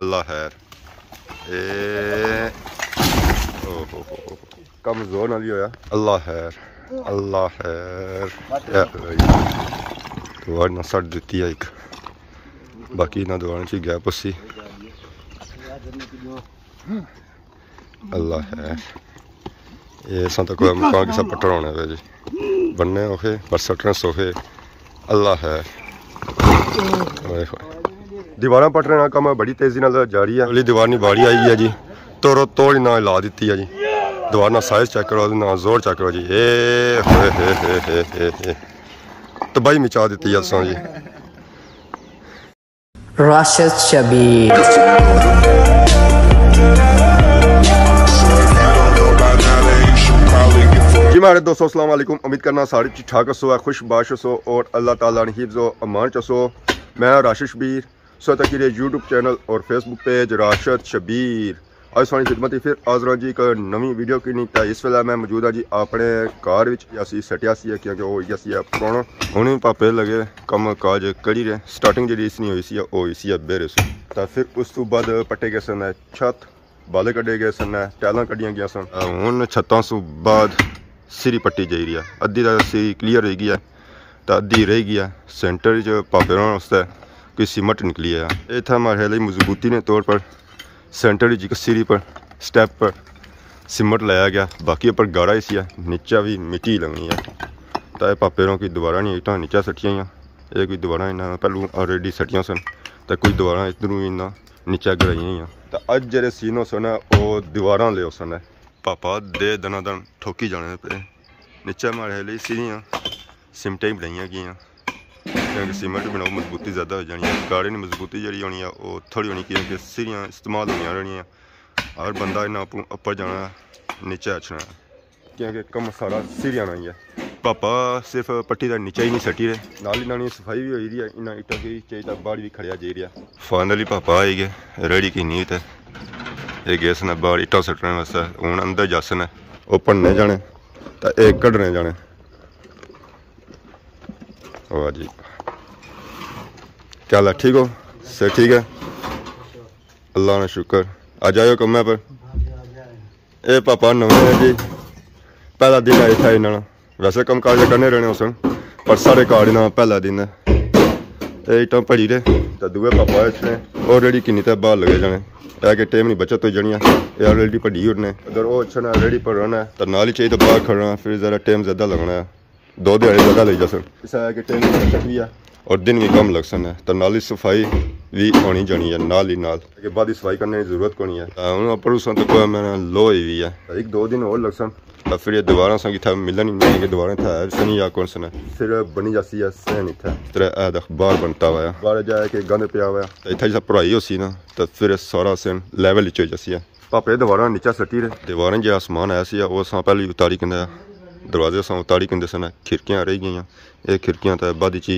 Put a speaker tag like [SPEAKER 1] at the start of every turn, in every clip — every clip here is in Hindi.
[SPEAKER 1] अल्लाह खैर ए ओहो कम जोर नाल होया अल्लाह खैर दुआ ना सट दित्ती है एक बाकी ना दुआ च गैप उसी अल्लाह खैर ये सा तो कोई मकान किसा पट्टर होने पे जी बनने ओखे पर सटने सोखे अल्लाह खैर दीवार पटने का काम बड़ी तेजी नाल जारी है। अगली दीवार नहीं बाड़ी आई है जी तोड़ो तोड़ ना ला दी है जी दीवार ना साइज चेक करो ना जोर चेक करो जी तबाही मचा दी है असां जी।
[SPEAKER 2] राशिद शबीर
[SPEAKER 1] जी मारे दोस्तों अस्सलाम वालेकुम। उम्मीद करना सारे ठीक ठाक सो है खुश बाश सो और अल्लाह ताला ने हिफ्ज़ो अमान चसो। मैं राशिद शबीर सो तक यूट्यूब चैनल और फेसबुक पेज राशिद शबीर आज सारी खिदमत फिर हाज़र जी एक नवी वीडियो की नहीं तो इस वेले मैं मौजूद हाँ जी अपने घर असी सटिया सी क्योंकि वो सी पुराना हूँ पापे लगे कम काज करी रहे स्टार्टिंग जी इसनी हुई सी हुई सी बेरे सो तो फिर उस तो बाद पट्टे गए सन छत बाले कटे गए सन टैलों कटिया गई सन हूँ छत्तों तो बाद सिरी पट्टी जाई रही है अद्धी का सिरी क्लीयर रह गई है तो अद्धी रह गई है सेंटर पापे वास्ते कोई सीमट निकली है इतना हमारे लिए मजबूती ने तौर पर सेंटर जी सिरी पर स्टेप पर सीमट लाया गया बाकी ऊपर गाढ़ा ही सी नीचा भी मिट्टी लगनी है तो यह पापेरों की दोबारा नहीं इटा नीचा सटियाँ ये कोई दोबारा इन्होंने पहलू ऑलरेडी सटियाँ सन तो कोई दोबारा इधरों इन्ना नीचा गराइया तो अज जे सीनो सन वो दीवारा ले सन पापा दे दना दन ठोकी जाने पे नीचे हमारे लिए सीरियाँ सिमटें ही बनाई गई क्योंकि सीमेंट बनाओ मजबूती ज़्यादा हो जानी है गाड़े की मजबूती जी होनी है वो थोड़ी होनी क्योंकि सीरियाँ इस्तेमाल होनी रहनी हर बंदा इन्ना उपर जाना नीचे अचना क्योंकि कम सारा सीरियाँ ही है। पापा सिर्फ पट्टी का नीचा ही नहीं सटी रहे नाल सफाई भी हो रही है इन्ना इटा की चाहिए बाहर भी खड़िया जा रहा फाइनली पापा आई गए रेडी की नीत है ये गए सन बाहर इटा सटने वास्ते हूँ अंदर जसन है वो भनने जाने तो एक कढ़ने जाने वाह जी क्या हाल है ठीक हो सर ठीक है अल्लाह ने शुक्र आ जाओ कम पर ए पापा नवे है जी पहला दिन आया था इन्होंने वैसे कम काज करने रहने उस पर सारे कार्ड ना पहला दिन है इटा भरी रहे तो दुए पापा इतने ऑलरेडी किन्नी तो बाहर लगे जाने कि टाइम नहीं बचत हो जानी है ऑलरेडी भड़ी उड़ने अगर वो अच्छा रेडी पर रहना है तो नाल ही चाहिए बाहर खड़ना फिर ज़रा टाइम ज़्यादा लगना है दो दिहाड़े ज़्यादा लग जा सन इस है कि टाइम की बचत भी है और दिन भी कम लग सन है तो नाल ही सफाई भी होनी जानी है नाल ही नाल के बाद ही सफाई करने की जरूरत को नहीं है हूँ पड़ोसन तो कोई मैंने लो हुई है एक दो दिन और लग सन तो फिर ये दोबारा सन कि मिलन ही नहीं दोबारा था सनी या कौन सन फिर बनी जाती है सहन इतना तरह अखबार बनता हुआ बाहर जाए कि गंद पिया हुआ तो इतना जैसा पढ़ाई हो सी ना तो फिर सारा सन लैवल हो जासी है पापे दोबारा नीचा सटी रहे दीवारें जो समान आया सी वो पहले उतारी कहते दरवाजे अस उतारी कहते सन खिड़कियाँ रह गई ये खिड़कियाँ तो बाद ही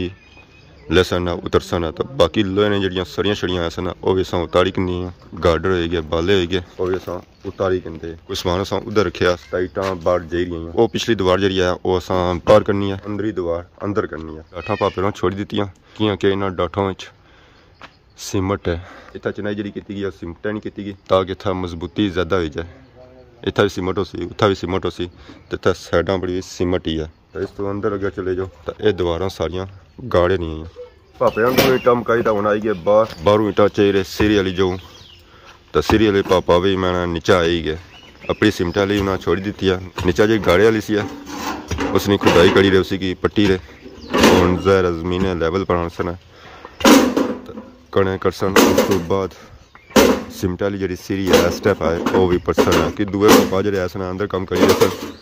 [SPEAKER 1] ले सन उतर सन तो बाकी लोहे ने जड़ियाँ सड़ियाँ छड़ियाँ आए सन वो भी अस उतारी कहनी गार्डर हो गए बाले हो गए वो भी अस उतारी कहते कोई समान अस उधर रखे टाइटा बाहर जा रही वो पिछली दीवार जी है वो अस बाहर करनी है अंदर ही दीवार अंदर करनी है डाठा पापे छोड़ी दी कि इन्होंने डाठों सीमट है इतना चनाई जी की सीमट नहीं की ताकि इतना मजबूती ज़्यादा हो जाए इतना भी सीमट हो सी उतना भी सीमट हो सी तो इतना साइडा बड़ी सीमट ही है तो इस तो अंदर अगर चले जाओ तो ये दीवारा सारिया गाड़े नहीं है पापे इटा मकाई तो हूँ आई गए बाहरों इटा चाहिए सीरी वाली जो तो सीरी वाले पापा भी मैंने नीचा आई गए अपनी सीमट वाली उन्हें छोड़ दी है नीचा जी गाड़े वाली सी है उसने खुदाई करी रहे उसी की पट्टी रहे और ज़रा जमीन लैवल पर सन कने कर सन उस तो बाद सीमट वाली जी सीरी है स्टेप है वो भी परसन है कि दुए पापा जो सन अंदर कम करी रहे सन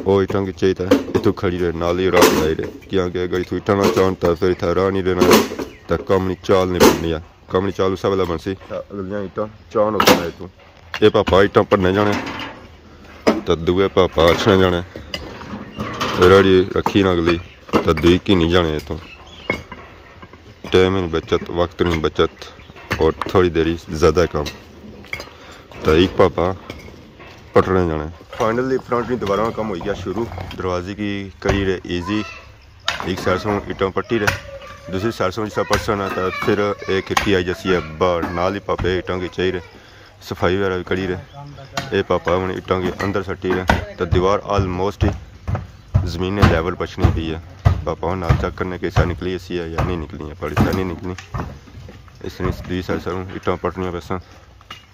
[SPEAKER 1] वो इटा की चाहिए इतों खड़ी रहे नाल ही राह लाई रहे क्योंकि अगर इतों इटा ना चाहन तो फिर इतना राह नहीं रहना तो कम नहीं चाल नहीं बननी है कम नहीं चाल उस वेला बन सी अगलियाँ इटा चाहन होता है इतों ये पापा इटा भरने जाने तो दुए पापा अच्छने जाने रेडी रखी ना अगली तो दुई की नहीं जाने इतों टाइम नहीं बचत वक्त नहीं बचत और थोड़ी देरी ज़्यादा कम तो एक पापा पटने जाने फाइनली फ्रंट की दोबारा कम हो गया शुरू दरवाजे की करी रहे ईजी एक साइड से इटों पट्टी रहे दूसरी साइड से जिस पर्सन है तो फिर एक खिड़की आई जैसी है बाहर नाल ही पापे इटां की चाहिए सफाई वगैरह भी करी रहे। ये पापा हमने इटां के अंदर सटी रहे तो दीवार ऑलमोस्ट ही ज़मीन लेवल बचनी पी है। पापा नाल चेक करने के ऐसा निकली ऐसी है या नहीं निकली है, पड़ी नहीं निकली। इसने दूसरी साइड से इटां पटनियाँ वैसा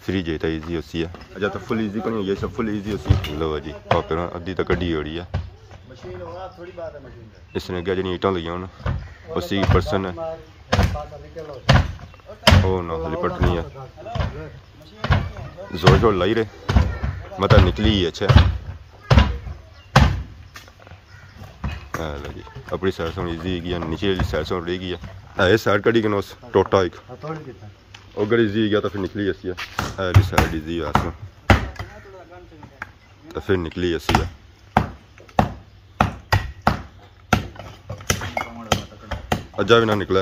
[SPEAKER 1] फ्री जे तो ईजी होती है। अच्छा तो फुल ईजी करनी ये सब फुल ईजी होती है। लो जी पापे अद्धी तक कड्डी हो रही है। इसने अगर जी ईटां लगी हूँ उसी पर्सन है ओ ना हली पटनी है जोर जोर लाई रहे मतलब निकली ही अच्छा। जी अपनी साइड से ईजी गया नीचे वाली साइड से रह गई है साइड कड़ी के नोस टोटा एक अगर ईजी गया तो फिर निकली ऐसी है साइड ईजी है तो फिर निकली ऐसी है। अजा भी ना निकला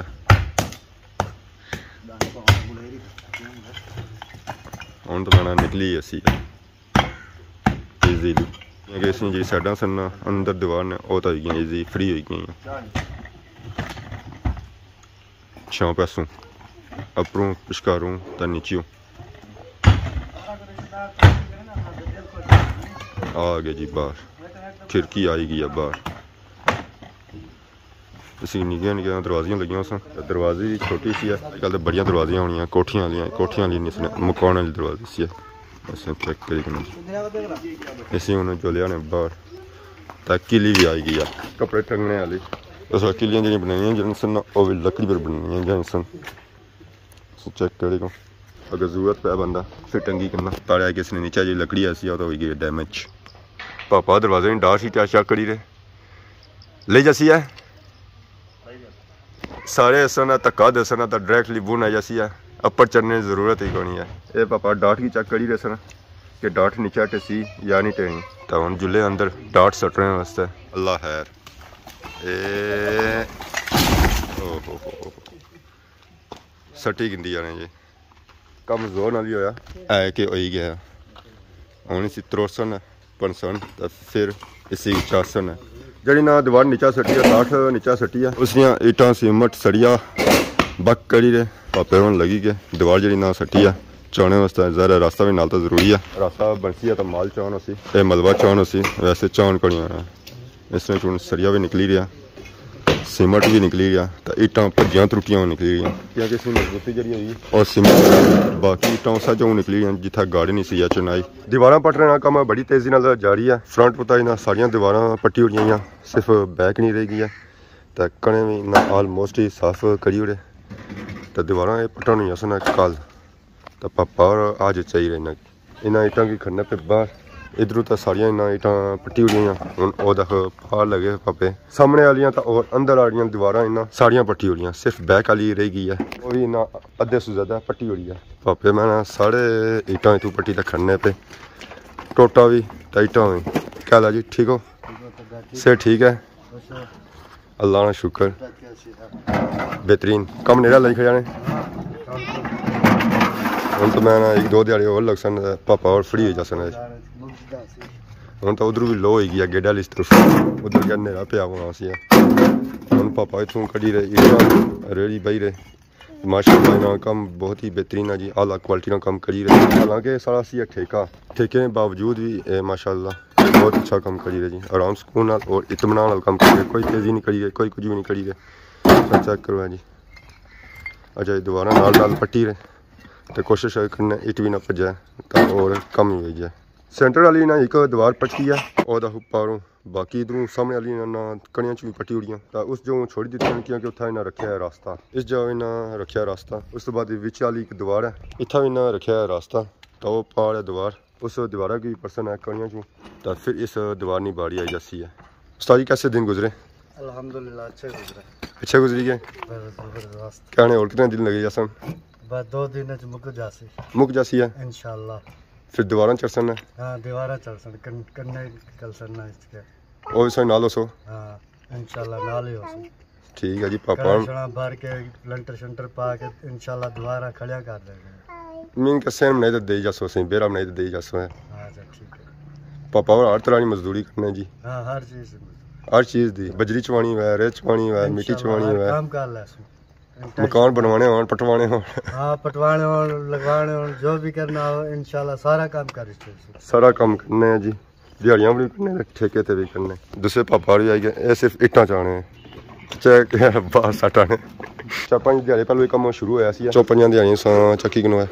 [SPEAKER 1] हूँ तो मैंने निकली ऐसी है ईजीली क्योंकि जी साइडा सन अंदर दीवार ने वो तो हो गई ईजी फ्री हो गई छां पैसों अपरों पिछकारों तो नीचियों आ गए जी बाहर खिड़की आई गई है बाहर। इसी निक्कियां निक्कियां दरवाजियां लगियां सन दरवाजे भी छोटी सी है अजकल तो बड़ियां दरवाजियां होनियां कोठियां वाली नहीं मुकाने वाली दरवाजे सी है। ऐसे चेक करी इसी हूँ जो लिया ने बाहर तो किली भी आई गई है कपड़े टंगने वाली उस किलियां जी बनाई जन सन वो भी लकड़ी पर बनाई जन सन चेक करी को अगर जरूरत पे बंदा फिर टंगी करना ताड़ा किसी ने नीचे जी लकड़ी ऐसी तो हो गई डैमेज। पापा दरवाजे डार सी चेक करी रहे ले जैसी है सारे असना धक्का दसना तो डायरेक्टली बुन आ जैसी है अपर चढ़ने की जरूरत ही कोनी है। ये पापा डाट की चेक करी रहे सन कि डाट नीचे टेसी या नहीं टेनी तो हम जुले अंदर डाट सटने वास्ते अल्लाह खैर सटी गिंदी जाने जी कम जोर नाल ही होया है कि हो ही गया हूँ इसी त्रोसन पंसन तो फिर इसी चासन है जी ना दीवार नीचा सटी है डाट नीचा सटी है उसदियाँ ईटां सीमट सड़िया बक करी रहे पापे हूँ लगी के दीवार जी ना सटी है चाने वास्ते ज़रा रास्ता भी नाल तो जरूरी है रास्ता बनसी है तो माल चान उसी ये मलबा चान उसी वैसे चान कड़ी होना इसमें चून सरिया भी निकली रहा सीमट भी निकली रहा तो ईटां भजियां त्रुटियां निकली रही क्योंकि इसमें मजबूती जी हुई और सीमट बाकी ईटां उस जो निकली रही जिथे गाड़ी नहीं सी चुनाई दीवार पटने का कम बड़ी तेजी नाल जारी है। फ्रंट पुता इन्हें सारिया दीवार पट्टी हुई सिर्फ बैक नहीं रह गई है तो कने भी इन्हें ऑलमोस्ट ही साफ करी ओड़े तो दीवार पटन सन कल तो पापा और आज चाहिए इन्हें ईटां की खड़ने पे बाहर इधरों तो सारिया इन्हें ईटां पट्टी हुई हूँ वो देख बाहर लगे पापे सामने वाली तो और अंदर वाली दीवार इन्हें सारिया पट्टी हुई सिर्फ बैक वाली रह गई है वो भी इन्हें अद्धे से ज़्यादा पट्टी हुई है। पापे मैंने सारे ईटां इतू पट्टी तक खड़ने पे टोटा भी तो ईटां भी क्या ला जी ठीक हो से ठीक है अल्लाह ना शुक्र बेहतरीन कम नेड़ा लग जाने हम तो मैं एक दो दिहाड़े और लग सन पापा और फ्री हो जा सन हम तो उधर भी लो हो गई गेडा वाली तरफ उधर क्या नेड़ा पे आना सी हम पापा इतों कड़ी रहे रेड़ी बही रहे माशाअल्लाह इन्होंने काम बहुत ही बेहतरीन है जी आला क्वालिटी का काम करी रहे हालांकि सारा सी ठेका ठेके के बावजूद भी माशाअल्लाह बहुत अच्छा काम करी रहे जी आराम सुकून और इत्मीनान काम कर रहे कोई तेज़ी नहीं करी रहे कोई कुछ भी नहीं करी रहे चेक करो जी। अच्छा दोबारा नाल पट्टी रहे तो कोशिश करने इट भी ना भजे तो और कम ही हो जाए। सेंटर वाली ना एक दीवार पट्टी है और उपारों बाकी इधरों सामने वाली ना कड़ियां च भी पट्टी उड़ियां तो उस जो छोड़ दी क्योंकि उत्थे इन्हें रखा है रास्ता इस जगह इन्हें रखा है रास्ता उस तो बाद विच वाली एक दीवार है इतना भी इन्हें रखा है रास्ता तो वो पार है दीवार उस दीवार की पर्सन है कड़ियां चू तो फिर इस दीवार नहीं बाड़ी आई जैसी है। उस्ताद जी कैसे दिन गुजरे?
[SPEAKER 3] अल्हम्दुलिल्लाह
[SPEAKER 1] अच्छे गुजरी गए क्या और कितने दिन लगे जैसा?
[SPEAKER 3] बस 2 दिन
[SPEAKER 1] मुक जासी है
[SPEAKER 3] इंशाल्लाह
[SPEAKER 1] फिर दोबारा चढ़सन है।
[SPEAKER 3] हाँ दोबारा चढ़सन कन्ने कल सरना इसके
[SPEAKER 1] ओ सो नालो सो
[SPEAKER 3] हाँ इंशाल्लाह नाल ही हो
[SPEAKER 1] ठीक है जी पापा
[SPEAKER 3] भर के लंटर शंटर पा के इंशाल्लाह दोबारा खड़िया कर देंगे
[SPEAKER 1] मीन के सेम नहीं तो दे जासो सही बेरा नहीं तो दे जासो है।
[SPEAKER 3] अच्छा ठीक है
[SPEAKER 1] पापा और हर तरह की मजदूरी करने जी
[SPEAKER 3] हाँ हर चीज़
[SPEAKER 1] हर चीज़ दी बजरी चवानी हुआ रेत चवानी हुआ मिट्टी चवानी हुआ
[SPEAKER 3] काम कर ले
[SPEAKER 1] मकान बनवाने हो पटवाने हो
[SPEAKER 3] हाँ पटवाने हो लगवाने हो जो भी करना हो इंशाल्लाह सारा काम कर
[SPEAKER 1] सारा काम करने हैं जी दिहाड़ियाँ भी करने ठेके ते भी करने दूसरे पापा भी आई गए ये सिर्फ इट्टां चाने चाहे बाहर सट आने 4-5 दिहाड़े पहले काम शुरू होया सी 4-5 दिहाड़ियां चक्की कनवा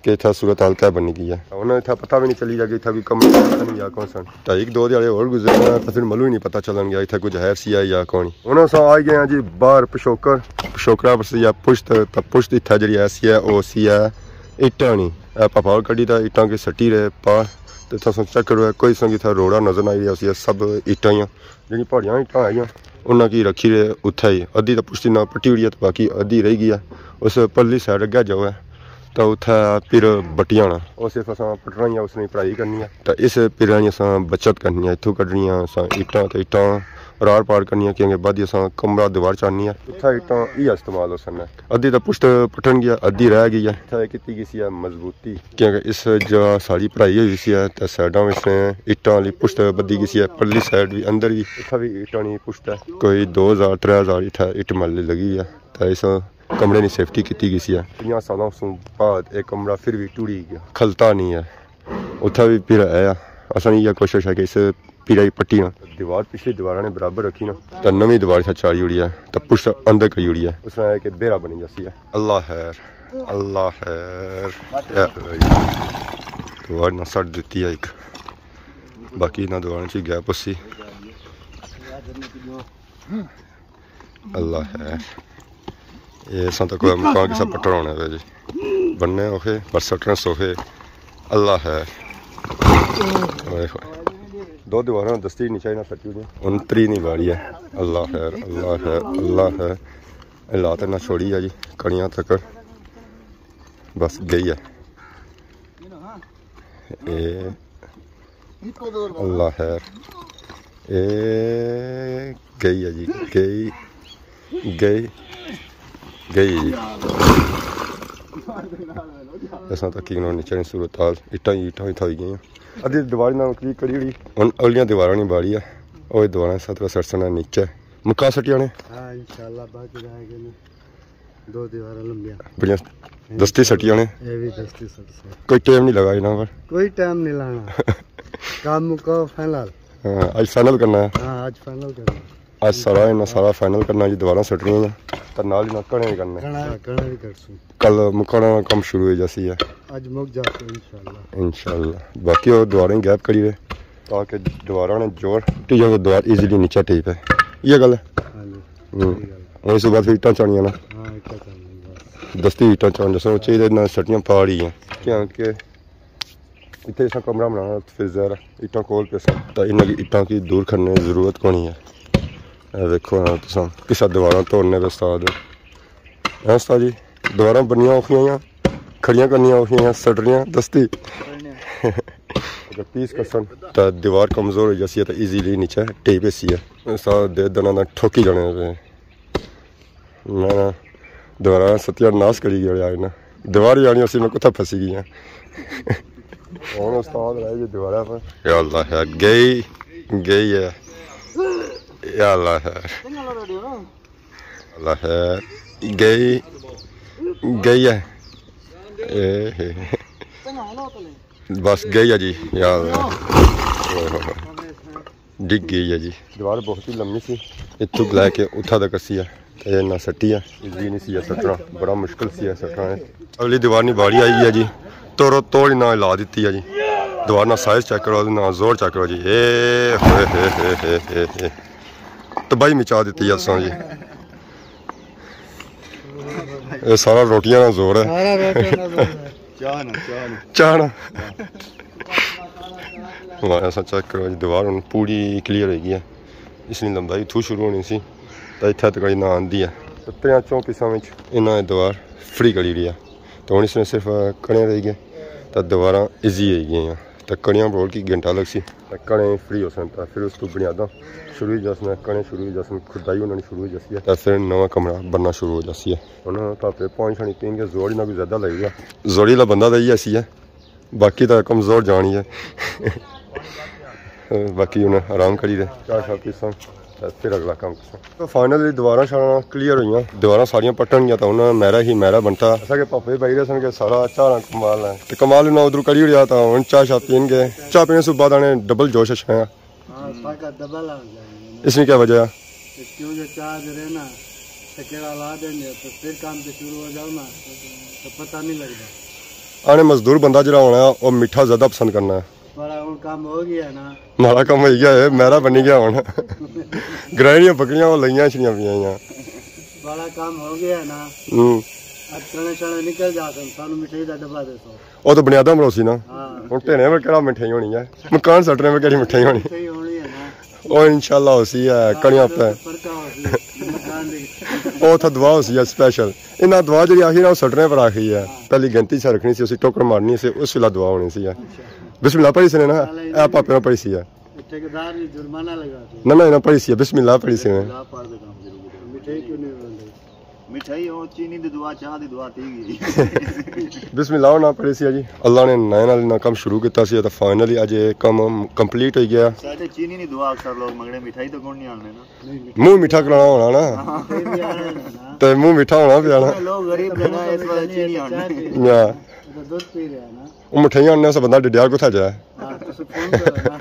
[SPEAKER 1] कि इतना सूरत हाल क्या बनी गई है उन्हें इतना पता भी नहीं चली जाएगी इतना भी कम नहीं या कौन सन 2 दिहाड़े और गुजरे तो फिर मलू ही नहीं पता चलन गया इतना कुछ है सी है या कौन उन्होंने सा आ गए हैं जी बाहर पशोकरा पर या पुश्त तो पुश्त इतना जी ऐसी है वो सी है इट्टा नहीं पापा कड़ी था इट्टा की सट्टी रहे पा तो इतना चक्कर हुआ कोई संग इतना रोड़ा नजर आई रहा सी सब इट्टा ही जी पहाड़ियाँ इट्टा आई उन्हें की रखी रहे उत्थे ही अद्धी तो पुश्ती ना पट्टी हुई है तो बाकी अद्धी रह गई है उस परली साइड अग्गे जाओ है तो उत्थे फिर बट्टियां ना वो सिर्फ अस पटना ही उसने पढ़ाई करनी है तो इस पिरा अस बचत करनी है इतों कड्डनियां अस इट्टां तो इट्टां रार पार करनी क्योंकि बाद अस कमरा दीवार चाहनी है उत्थे इट्टां ही इस्तेमाल हो सकना अद्धी तो पुश्त पटन गया अद्धी रह गई है इत्थे कीती गई सी मजबूती क्योंकि इस जो सारी पढ़ाई हुई सी तो साइडों में इट्टां वाली पुश्त बद्धी गई सी परली साइड भी अंदर भी इत्थे भी इट्टां दी पुश्त है कोई 2000-3000 इत्थे इट्ट मल्ली लगी है तो इस कमरे की सेफ्टी की गई सी 50 सालों बाद एक कमरा फिर भी टूटी गया खलता नहीं है उत्थे भी फिर है असा यह कोशिश है कि इस पीड़ा की पट्टी ना दीवार पिछली दीवार ने बराबर रखी ना तो नवी दीवार चाड़ी उड़ी है तो पुश अंदर करी उड़ी है उसमें है कि बेरा बनी जैसी है अल्लाह खैर दीवार ना सट दी है एक बाकी ना दीवार च गैप उसी अल्लाह खैर ये तो कोई मकान किसा पट्टन होने पे जी बनने ओखे पर सटने सोखे अल्लाह है 2 दीवारें दस्ती नहीं चाहिए ना सटी हुई 29 नहीं बारी है अल्लाह है लात ना छोड़ी है जी कड़ियाँ तक बस गई है अल्लाह है गई है जी गई असा तक नीचे सूरत हाल इट्टा ही थी गई अद्धी दीवार कड़ी कड़ी हम अगलियां दीवार नहीं बाड़ी है और दीवार सतरा सरसना नीचे मुक्का सटिया ने बढ़िया दस्ती सटिया ने कोई टाइम नहीं लगा इन्हों पर
[SPEAKER 3] कोई टाइम नहीं लाना काम मुका फाइनल
[SPEAKER 1] आज फाइनल करना है
[SPEAKER 3] आज फाइनल करना
[SPEAKER 1] आज सारा फाइनल करना जी दीवार सटनिया तो नाल ही कणे करना कल मुकाना काम शुरू हो जैसी है
[SPEAKER 3] आज मुक जाते
[SPEAKER 1] इंशाल्लाह बाकी और दीवारें गैप करी रहे ताकि दीवार ने जोर टीजा को दीवार इजीली नीचे टेप है ये गल है और इस बाद फिर इट्टां चानियां ना दस्ती इट्टां चान जैसे चाहिए ना सटियां पहाड़ी हैं क्योंकि इतने ऐसा कमरा बनाना फिर ज़रा इट्टां कोल पे तो इन्हें इट्टां की दूर करने की जरूरत को नहीं है देखो ना तुम किसा दीवार तोड़ने पे उस्ताद है उस्ताद जी दीवार बनिया औखियां खड़ियां करनियां औखियां सटनियां दस्ती अगर पीस कसन तो दीवार कमज़ोर हो जैसी है तो ईजीली नीचे टेप सी है सारा दे दना ठोकी जाने पे मैं दीवार सत्यानाश करी गया ना दीवार जानी उसी में कुत्ता फंसी गई हैं और उस्ताद रहे जी दीवार पर या अल्लाह है गई है या अल्लाह है गई है बस गई है जी या डिग गई है जी दीवार बहुत ही लंबी सी इतों लैके उठा तक सी है ना सट्टी है इजी नहीं सी सटना बड़ा मुश्किल सी है सटना अगली दीवार नहीं बाड़ी आई है जी तोड़ो तोड़ ना ला दी है जी दीवार ना साइज चेक करो ना जोर चेक करो जी तबाही मचा दी है असा जी ये सारा रोटियां ना जोर है चाहना ऐसा चेक करो जी दीवार पूरी क्लीयर होगी है इसलिए लंबाई इतों शुरू होनी सी तो इतना तक ना आँदी है 3 पीसा में इन्होंने दीवार फ्री करी रही है तो हम इसमें सिर्फ कड़े रह गए तो दीवार ईजी हो गई तो कड़ियाँ बोल की घंटा लग सी तो कड़े फ्री हो सकता फिर उसको बुनियादा शुरू ही जैसे कड़े शुरू ही जैसे खुदाई होनी शुरू हो जाती है तो फिर नवा कमरा बनना शुरू हो जाती है उन्होंने पापे पानी शानी पीएंगे जोड़ी ना कोई ज़्यादा लगेगा जोड़ी ला बंदा तो ही ऐसी है बाकी तो कमज़ोर जानी है बाकी उन्हें आराम करी दे चाह शाह पीसा फिर अगला काम तो फाइनली दीवारां शारां क्लीयर हुई दीवारां सारियां पट्टनियां तो उन्हें मैरा ही मैरा बनता असा के पापे भाई रहे सन के सारा चारा कमाल है तो कमाल उन्हें उधर करी उड़िया तो हूँ चाह शाह पीन गए चाह पीने से बाद आने डबल जोश छाया इसमें क्या वजह है
[SPEAKER 3] चाह दे ना केड़ा ला देंगे तो फिर काम पे शुरू हो जाओ ना तो पता नहीं लगता
[SPEAKER 1] आने मजदूर बंदा जरा होना है वो मीठा ज्यादा पसंद करना है
[SPEAKER 3] बड़ा काम हो गया ना
[SPEAKER 1] माड़ा कम हो गया है मेरा बनी गया हूँ ग्रहणियां बकरियां वो लइयां छड़ियां पियां
[SPEAKER 3] बड़ा काम हो गया ना अब चने चने निकल जाते सानू मिठाई दा डब्बा दे सो
[SPEAKER 1] वो तो बुनियादा मरोसी ना
[SPEAKER 3] हां
[SPEAKER 1] हुन ढेने में केड़ा मिठाई होनी है मकान सटने में केड़ी मिठाई होनी
[SPEAKER 3] मिठाई होनी है ना
[SPEAKER 1] ओ इंशाल्लाह होसी है कणियां पे
[SPEAKER 3] मकान दी
[SPEAKER 1] ओ था दुआ होसी है स्पेशल इना दुआ जी आखी ना सटने पर आखी है पहली गिनती से रखनी सी उसी टोकर मारनी से उस वेला दुआ होनी सी बिस्मिल्लाह पढ़ी से ना ए पापे ने पढ़ी सी है
[SPEAKER 3] ठेकेदार ने जुर्माना लगा
[SPEAKER 1] ना ना इना पढ़ी सी बिस्मिल्लाह पढ़ी सी
[SPEAKER 3] मिठाई क्यों नहीं बनती मिठाई और चीनी दी दुआ चाह दी दुआ थी
[SPEAKER 1] बिस्मिल्लाह ना पढ़ी सी जी अल्लाह ने नए नाल ना काम शुरू किया सी तो फाइनली आज काम कंप्लीट हो गया
[SPEAKER 3] साथे चीनी नी दुआ अक्सर लोग मंगने मिठाई तो कौन नहीं आने ना
[SPEAKER 1] मुंह मीठा कराना होना ना तो मुंह मीठा होना पिया ना
[SPEAKER 3] लोग गरीब लोग इस बार चीनी आने
[SPEAKER 1] या
[SPEAKER 3] दूध पी रहे हैं ना
[SPEAKER 1] वो मिठाइयां आने से बंदा डिडिया को था जाए
[SPEAKER 3] हां तो फोन करो ना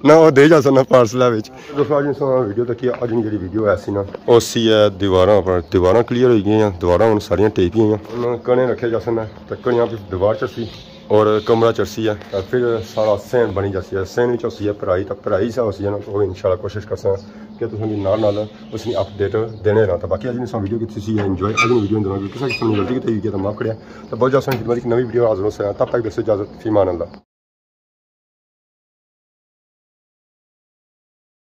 [SPEAKER 1] ना वो दे जा सकना पार्सल विच देखो आज सो वीडियो तक आज जी वीडियो ऐसी ना ओसी है दीवारां पर दीवारां क्लीयर हो गई दीवारां हुन सारियां टेक गई कने रखे जा सकना तकड़ियां पे दीवार चसी और कमरा चरसी है फिर सारा सहन बनी जाती है सहन भी होसी है पढ़ाई तो पढ़ाई से होसी है ना तो इंशाल्लाह कोशिश कर सकें कि तुम नाल उसकी अपडेट देने रहा तो बाकी आज वीडियो की एंजॉय आज वीडियो दौरान किसी किस्म की गलती की तो माफ करें तो बहुत ज़्यादा नई वीडियो हाजिर हो सकें तब तक दस इजाजत फीमान अल्लाह।